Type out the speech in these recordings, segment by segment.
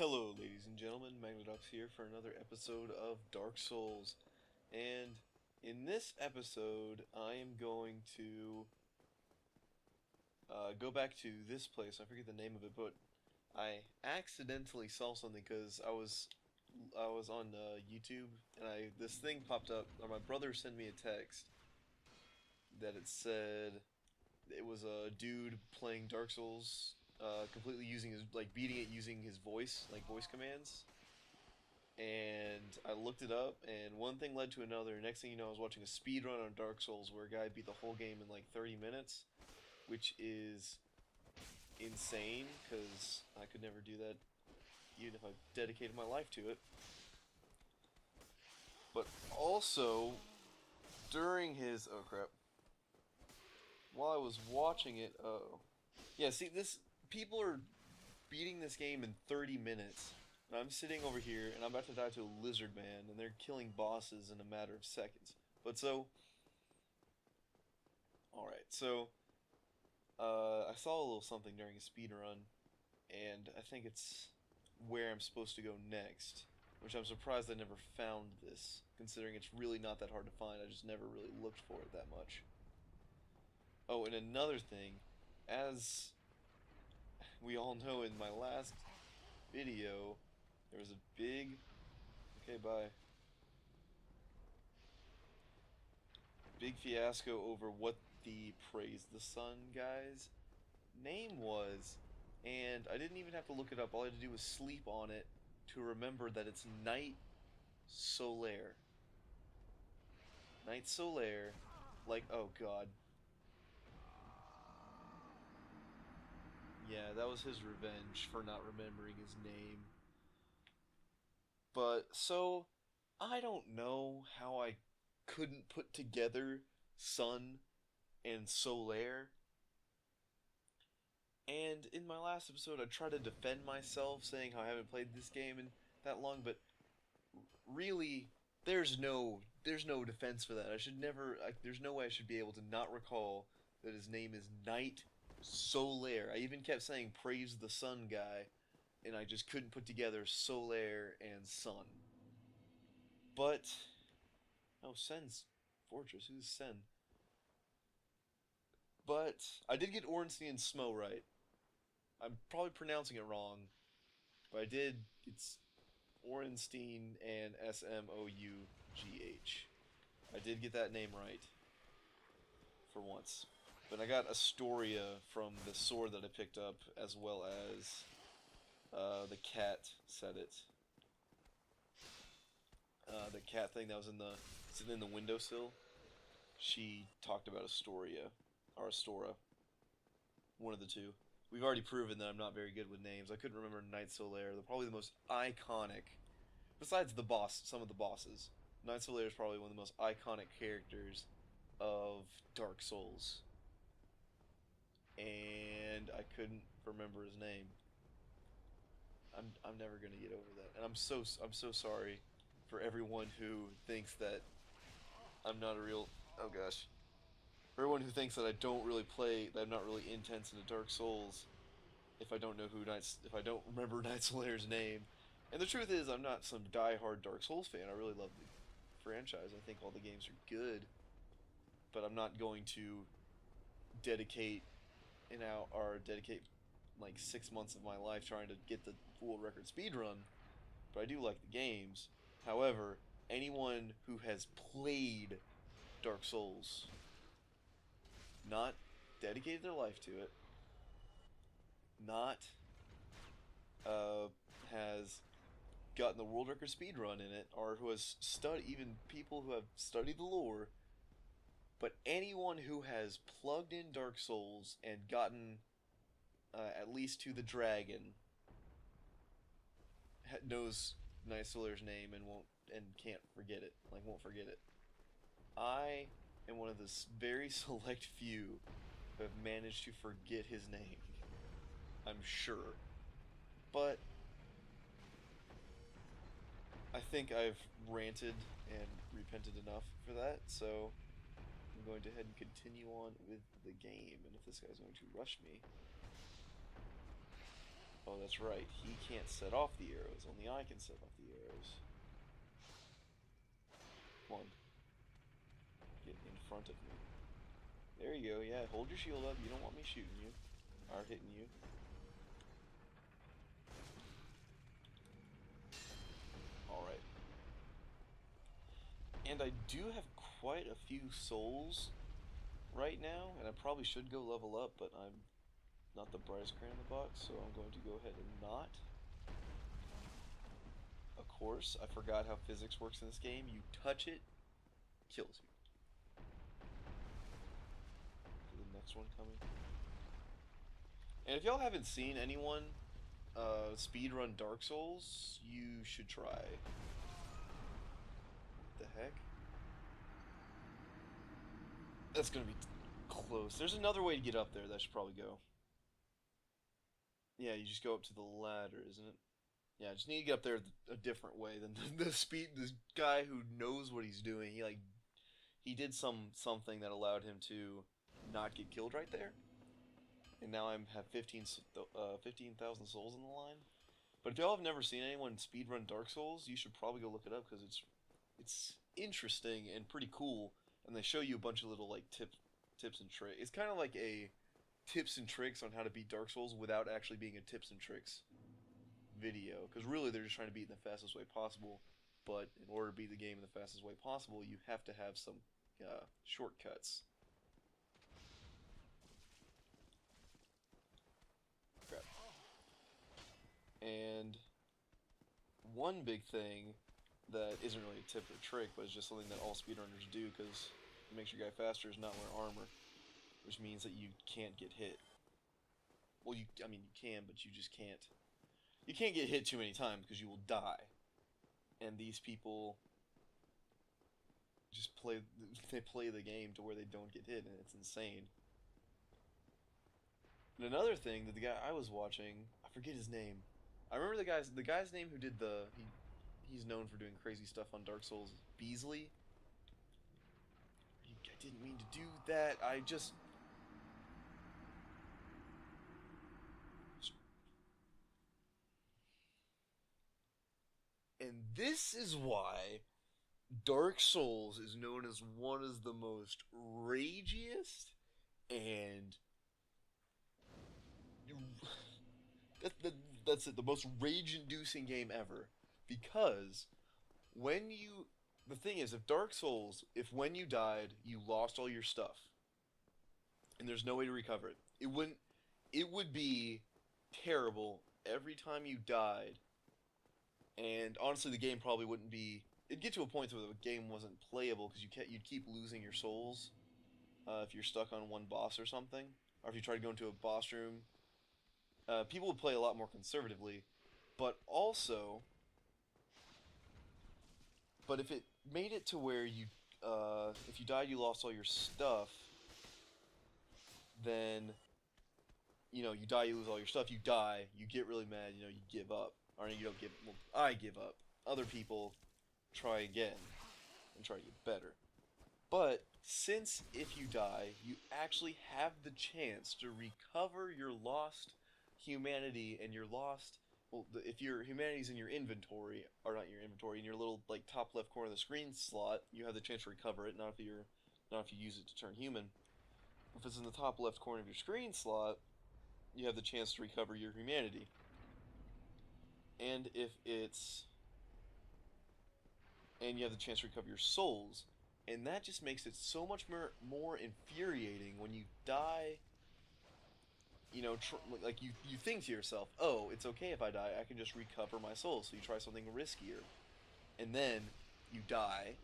Hello, ladies and gentlemen, Magnidox here for another episode of Dark Souls. And in this episode, I am going to go back to this place. I forget the name of it, but I accidentally saw something because I was on YouTube and this thing popped up, or my brother sent me a text that it said it was a dude playing Dark Souls, completely using beating it using his voice, like voice commands. And I looked it up, and one thing led to another. Next thing you know, I was watching a speed run on Dark Souls where a guy beat the whole game in like 30 minutes, which is insane because I could never do that, even if I dedicated my life to it. But also, during his while I was watching it, yeah, see, people are beating this game in 30 minutes, and I'm sitting over here, and I'm about to die to a lizard man, and they're killing bosses in a matter of seconds. But so, alright, so, I saw a little something during a speed run, and I think it's where I'm supposed to go next, which I'm surprised I never found this, considering it's really not that hard to find. I just never really looked for it that much. Oh, and another thing, as we all know, in my last video, there was a big... Okay, bye. Big fiasco over what the Praise the Sun guy's name was, and I didn't even have to look it up. All I had to do was sleep on it to remember that it's Night Solaire. Night Solaire, like, oh god. Yeah, that was his revenge for not remembering his name. But, so, I don't know how I couldn't put together Sun and Solaire. And in my last episode, I tried to defend myself, saying how I haven't played this game in that long, but really, there's no defense for that. I should never, there's no way I should be able to not recall that his name is Night Solaire. I even kept saying praise the sun guy, and I just couldn't put together Solaire and Sun. But, oh, Sen's Fortress, who's Sen? But, I did get Ornstein and Smo right. I'm probably pronouncing it wrong, but I did, it's Orenstein and Smough. I did get that name right. For once. But I got Astoria from the sword that I picked up, as well as the cat said it. The cat thing that was sitting in the windowsill, she talked about Astoria, or Astora. One of the two. We've already proven that I'm not very good with names. I couldn't remember Night Solaire. They're probably the most iconic, besides some of the bosses. Night Solaire is probably one of the most iconic characters of Dark Souls. And I couldn't remember his name. I'm never gonna get over that. And I'm so sorry for everyone who thinks that I'm not a real, oh gosh. For everyone who thinks that I don't really play, that I'm not really intense into Dark Souls if I don't know if I don't remember Night Solaire's name. And the truth is, I'm not some die-hard Dark Souls fan. I really love the franchise. I think all the games are good, but I'm not going to dedicate dedicate like 6 months of my life trying to get the world record speedrun. But I do like the games. However, anyone who has played Dark Souls, not dedicated their life to it, not has gotten the world record speedrun in it, or who has even people who have studied the lore, but anyone who has plugged in Dark Souls and gotten at least to the dragon knows Night Solaire's name and can't forget it. Like, won't forget it. I am one of the very select few who have managed to forget his name. I'm sure. But I think I've ranted and repented enough for that, so I'm going to head and continue on with the game. And if this guy's going to rush me... Oh, that's right. He can't set off the arrows. Only I can set off the arrows. Come on. Get in front of me. There you go. Yeah, hold your shield up. You don't want me shooting you. Or hitting you. Alright. And I do have quite a few souls right now, and I probably should go level up, but I'm not the brightest crayon in the box, so I'm going to go ahead and not. Of course, I forgot how physics works in this game. You touch it, kills you. Is the next one coming? And if y'all haven't seen anyone speedrun Dark Souls, you should try. What the heck? That's gonna be close. There's another way to get up there that I should probably go. Yeah, you just go up to the ladder, isn't it? Yeah, I just need to get up there a different way than this guy who knows what he's doing. He did something that allowed him to not get killed right there. And now I have 15,000 souls on the line. But if y'all have never seen anyone speedrun Dark Souls, you should probably go look it up because it's interesting and pretty cool. And they show you a bunch of little like tips and tricks. It's kind of like a tips and tricks on how to beat Dark Souls without actually being a tips and tricks video. Because really, they're just trying to beat it in the fastest way possible. But in order to beat the game in the fastest way possible, you have to have some shortcuts. Crap. And one big thing that isn't really a tip or trick, but it's just something that all speedrunners do because it makes your guy faster is not wear armor, which means that you can't get hit. Well, I mean, you can, but you just can't. You can't get hit too many times because you will die. And these people just play the game to where they don't get hit, and it's insane. And another thing that the guy I was watching, I forget his name. I remember the guy's name who did he's known for doing crazy stuff on Dark Souls. Beasley. I didn't mean to do that. I just. And this is why Dark Souls is known as one of the most ragiest and that's it, the most rage-inducing game ever. Because the thing is, if Dark Souls, if when you died, you lost all your stuff, and there's no way to recover it, it would be terrible every time you died. And honestly, the game probably wouldn't be. It'd get to a point where the game wasn't playable because you'd keep losing your souls if you're stuck on one boss or something, or if you try to go into a boss room. People would play a lot more conservatively, but if it made it to where if you died, you lost all your stuff, then, you die, you lose all your stuff, you die, you get really mad, you give up. Or you don't give, well, I give up. Other people try again and try to get better. But since if you die, you actually have the chance to recover your lost humanity and your lost, well, if your humanity's in your inventory, or not your inventory, in your little like top left corner of the screen slot, you have the chance to recover it. Not if you use it to turn human. If it's in the top left corner of your screen slot, you have the chance to recover your humanity. And you have the chance to recover your souls, and that just makes it so much more infuriating when you die. Like you think to yourself, oh, it's okay if I die, I can just recover my souls. So you try something riskier, and then you die,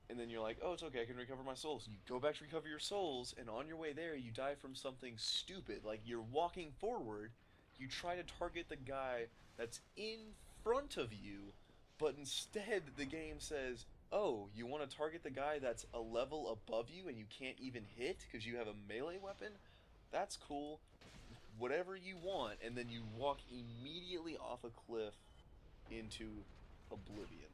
and then you're like, oh, it's okay, I can recover my souls. So you go back to recover your souls, and on your way there, you die from something stupid. Like, you're walking forward, you try to target the guy that's in front of you, but instead the game says, oh, you want to target the guy that's a level above you and you can't even hit because you have a melee weapon? That's cool. Whatever you want, and then you walk immediately off a cliff into oblivion.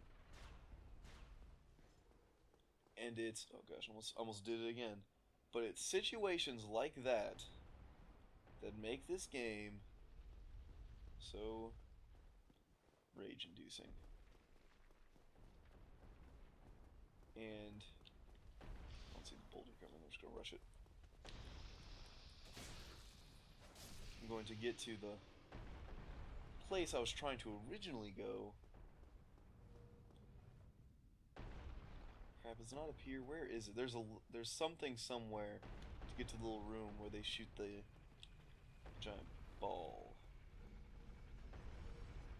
And it's, oh gosh, almost did it again. But it's situations like that that make this game so rage inducing. And I don't see the boulder coming, I'm just gonna rush it. I'm going to get to the place I was trying to originally go. Crap, it's not up here. Where is it? There's something somewhere to get to the little room where they shoot the giant ball.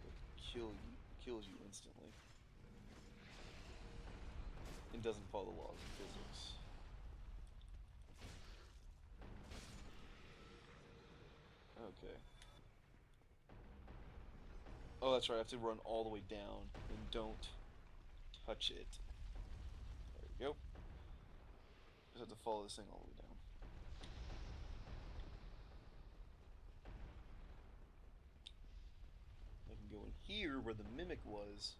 It kills you instantly. It doesn't follow the laws of physics. Okay. Oh, that's right, I have to run all the way down and don't touch it. There we go. Just have to follow this thing all the way down. I can go in here where the mimic was.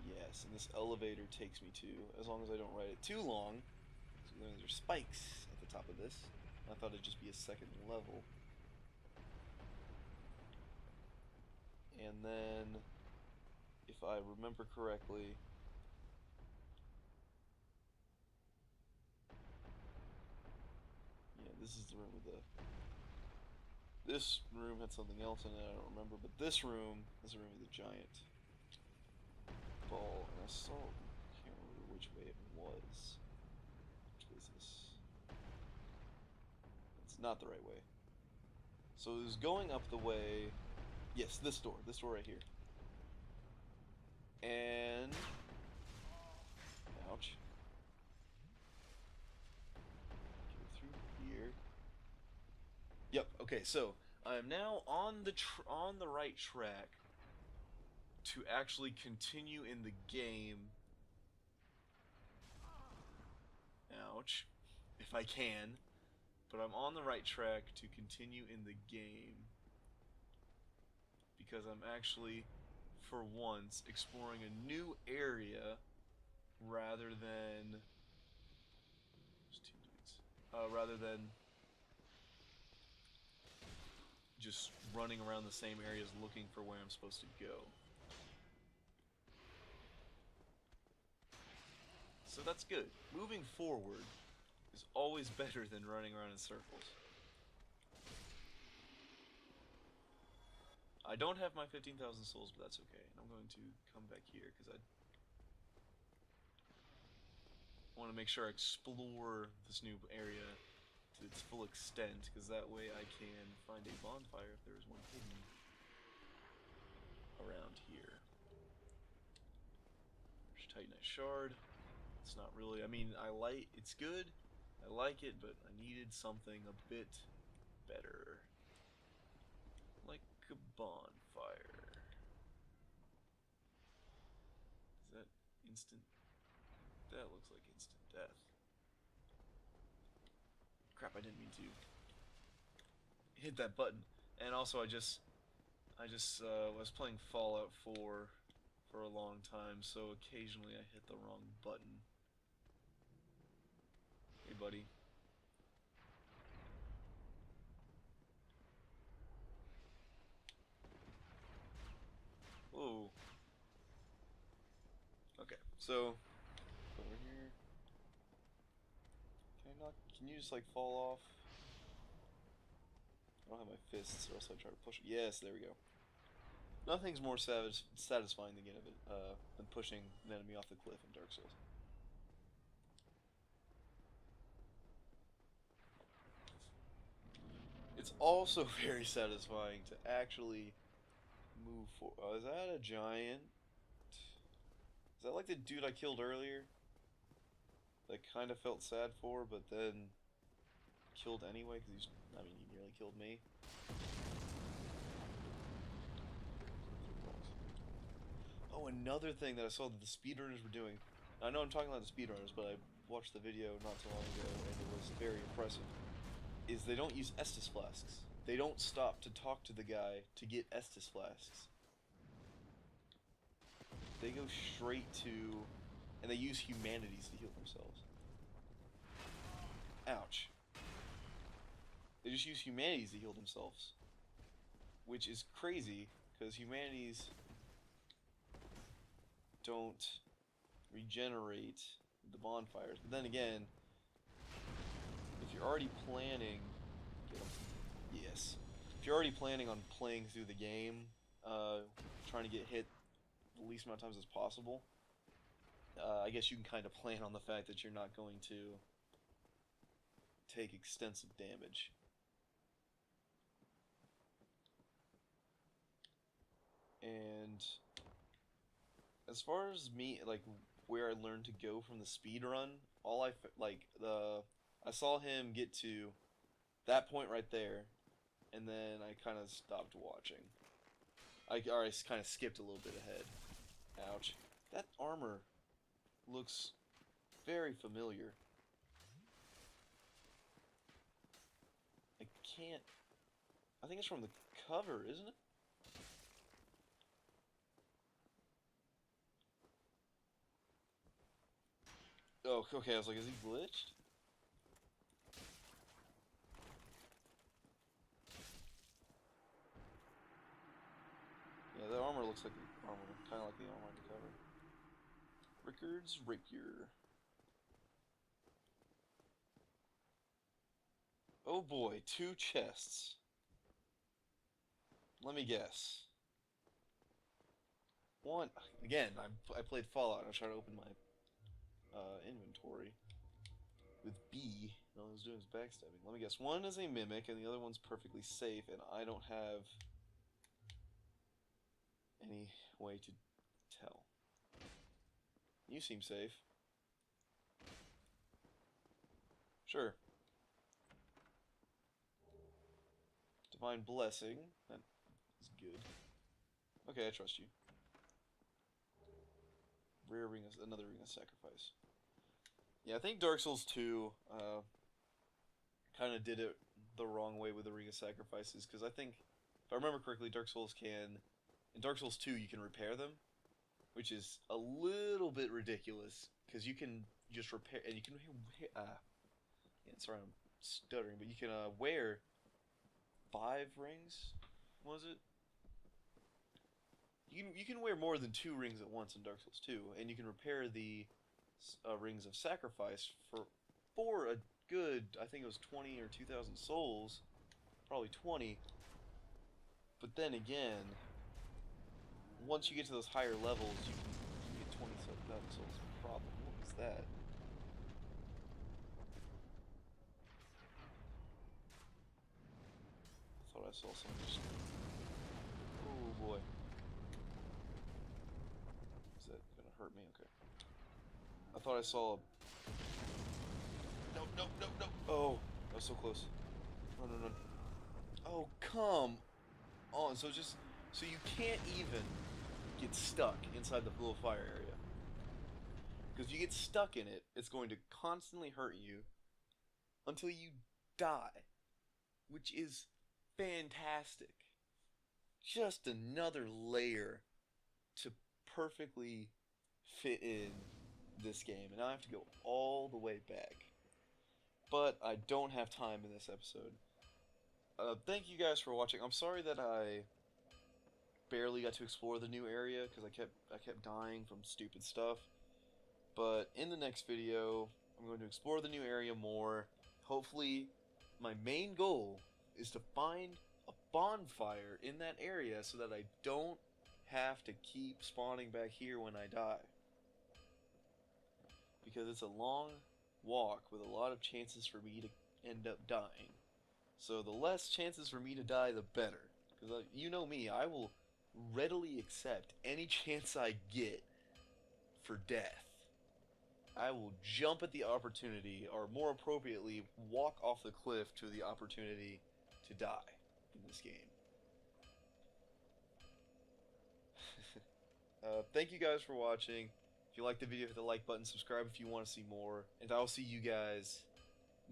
Yes, and this elevator takes me to, as long as I don't ride it too long. So there's spikes at the top of this. I thought it'd just be a second level. And then, if I remember correctly, yeah, this is the room with the... This room had something else in it, I don't remember, but this room is the room with the giant ball, and I can't remember which way it was. Which way is this? It's not the right way. So it was going up the way, yes, this door right here. And, ouch. Go through here. Yep, okay, so I am now on the right track to actually continue in the game. Ouch. If I can. But I'm on the right track to continue in the game. Because I'm actually, for once, exploring a new area rather than... There's two dudes. Rather than just running around the same areas looking for where I'm supposed to go. So that's good. Moving forward is always better than running around in circles. I don't have my 15,000 souls, but that's okay. And I'm going to come back here because I want to make sure I explore this new area to its full extent, because that way I can find a bonfire if there is one hidden around here. There's Titanite Shard. It's not really, I mean, it's good, I like it, but I needed something a bit better. Like a bonfire. Is that instant? That looks like instant death. Crap, I didn't mean to hit that button. And also I just was playing Fallout 4 for a long time, so occasionally I hit the wrong button. Hey, buddy. Whoa. Okay, so over here. Can you just like fall off? I don't have my fists, or else I try to push it. Yes, there we go. Nothing's more satisfying than pushing an enemy off the cliff in Dark Souls. It's also very satisfying to actually move forward. Oh, is that a giant? Is that like the dude I killed earlier? That I kind of felt sad for, but then killed anyway, because I mean, he nearly killed me. Oh, another thing that I saw that the speedrunners were doing. I know I'm talking about the speedrunners, but I watched the video not so long ago, and it was very impressive. Is they don't use Estus flasks. They don't stop to talk to the guy to get Estus flasks. They go straight to... And they use humanities to heal themselves. Ouch. They just use humanities to heal themselves. which is crazy because humanities don't regenerate the bonfires. But then again, if you're already planning, yes, if you're already planning on playing through the game, trying to get hit the least amount of times as possible, I guess you can kind of plan on the fact that you're not going to take extensive damage. And as far as me, like, where I learned to go from the speed run, I saw him get to that point right there, and then I kind of stopped watching. I kind of skipped a little bit ahead. Ouch. That armor looks very familiar. I can't... I think it's from the cover, isn't it? Oh, okay, I was like, is he glitched? Yeah, the armor looks like the armor, kind of like the armor on the cover. Rickard's Rapier. Oh boy, 2 chests. Let me guess. One, again, I played Fallout and I tried to open my inventory with B, and all I was doing was backstabbing. Let me guess. One is a mimic, and the other one's perfectly safe, and I don't have any way to tell. You seem safe. Sure. Divine Blessing. That is good. Okay, I trust you. Another ring of sacrifice. Yeah, I think Dark Souls 2 kind of did it the wrong way with the ring of sacrifices, because I think, if I remember correctly, in Dark Souls 2 you can repair them, which is a little bit ridiculous, because you can just repair, and you can, yeah, sorry I'm stuttering, but you can wear 5 rings, was it? You can wear more than 2 rings at once in Dark Souls 2, and you can repair the rings of sacrifice for a good, I think it was 20 or 2,000 souls, probably 20. But then again, once you get to those higher levels, you can get 27,000 souls. Problem. What was that? I thought I saw something just... Oh boy. Is that gonna hurt me? Okay. I thought I saw a... No. Oh, that was so close. Run. Oh, come on. So you can't even get stuck inside the little fire area. Because if you get stuck in it, it's going to constantly hurt you until you die. Which is fantastic. Just another layer to perfectly fit in this game. And I have to go all the way back. But I don't have time in this episode. Thank you guys for watching. I'm sorry that I barely got to explore the new area because I kept dying from stupid stuff. But in the next video, I'm going to explore the new area more. Hopefully, my main goal is to find a bonfire in that area so that I don't have to keep spawning back here when I die. Because it's a long walk with a lot of chances for me to end up dying. So the less chances for me to die, the better. Because you know me, I will readily accept any chance I get for death. I will jump at the opportunity, or more appropriately, walk off the cliff to the opportunity to die in this game. Thank you guys for watching. If you liked the video, hit the like button, subscribe if you want to see more, and I'll see you guys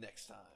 next time.